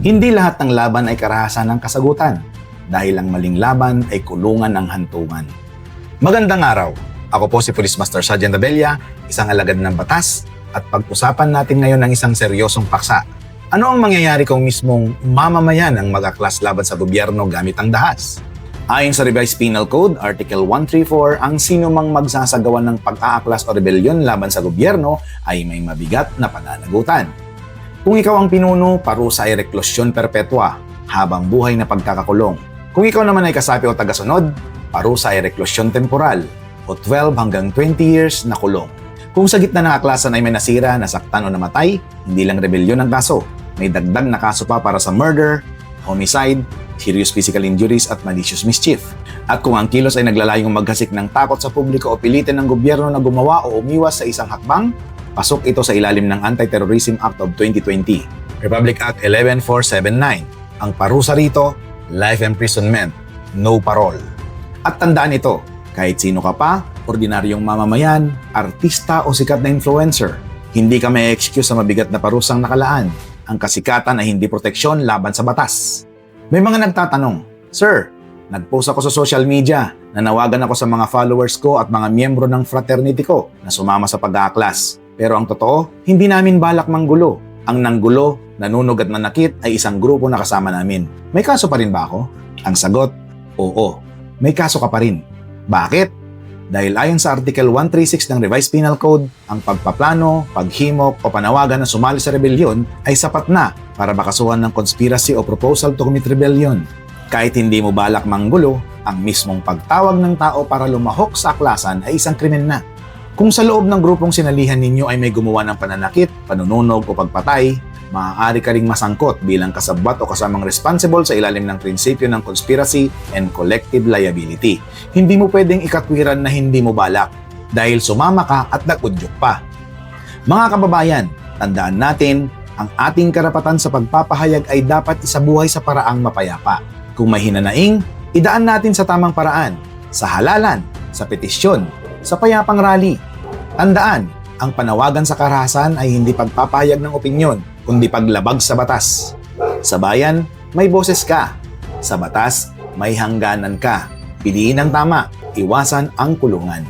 Hindi lahat ng laban ay karahasan ng kasagutan, dahil ang maling laban ay kulungan ng hantungan. Magandang araw! Ako po si Police Master Sergeant Abella, isang alagad ng batas, at pag-usapan natin ngayon ng isang seryosong paksa. Ano ang mangyayari kung mismong mamamayan ang mag-aklas laban sa gobyerno gamit ang dahas? Ayon sa Revised Penal Code, Article 134, ang sino mang magsasagawa ng pag-aaklas o rebelyon laban sa gobyerno ay may mabigat na pananagutan. Kung ikaw ang pinuno, parusa ay reklusyon perpetua, habang buhay na pagkakakulong. Kung ikaw naman ay kasapi o tagasunod, parusa ay reklusyon temporal, o 12 hanggang 20 years na kulong. Kung sa gitna ng aklasan ay may nasira, nasaktan o namatay, hindi lang rebelyon ang kaso. May dagdag na kaso pa para sa murder, homicide, serious physical injuries at malicious mischief. At kung ang kilos ay naglalayong maghasik ng takot sa publiko o pilitin ng gobyerno na gumawa o umiwas sa isang hakbang, pasok ito sa ilalim ng Anti-Terrorism Act of 2020, Republic Act 11479. Ang parusa rito, life imprisonment, no parole. At tandaan ito, kahit sino ka pa, ordinaryong mamamayan, artista o sikat na influencer, hindi ka may excuse sa mabigat na parusang nakalaan. Ang kasikatan ay hindi proteksyon laban sa batas. May mga nagtatanong, Sir, nag-post ako sa social media, nanawagan ako sa mga followers ko at mga miyembro ng fraternity ko na sumama sa pag-aaklas. Pero ang totoo, hindi namin balak manggulo. Ang nanggulo, nanunog at nanakit ay isang grupo na kasama namin. May kaso pa rin ba ako? Ang sagot, oo. May kaso ka pa rin. Bakit? Dahil ayon sa Article 136 ng Revised Penal Code, ang pagpaplano, paghimok o panawagan na sumali sa rebelyon ay sapat na para makasuhan ng conspiracy o proposal to commit rebellion. Kahit hindi mo balak manggulo, ang mismong pagtawag ng tao para lumahok sa aklasan ay isang krimen na. Kung sa loob ng grupong sinalihan ninyo ay may gumawa ng pananakit, panununog o pagpatay, maaari ka ring masangkot bilang kasabwat o kasamang responsible sa ilalim ng prinsipyo ng conspiracy and collective liability. Hindi mo pwedeng ikatwiran na hindi mo balak dahil sumama ka at nagudyok pa. Mga kababayan, tandaan natin, ang ating karapatan sa pagpapahayag ay dapat isabuhay sa paraang mapayapa. Kung may hinanaing, idaan natin sa tamang paraan, sa halalan, sa petisyon, sa payapang rally. Tandaan, ang panawagan sa karahasan ay hindi pagpapahayag ng opinyon, kundi paglabag sa batas. Sa bayan, may boses ka. Sa batas, may hangganan ka. Piliin ang tama, iwasan ang kulungan.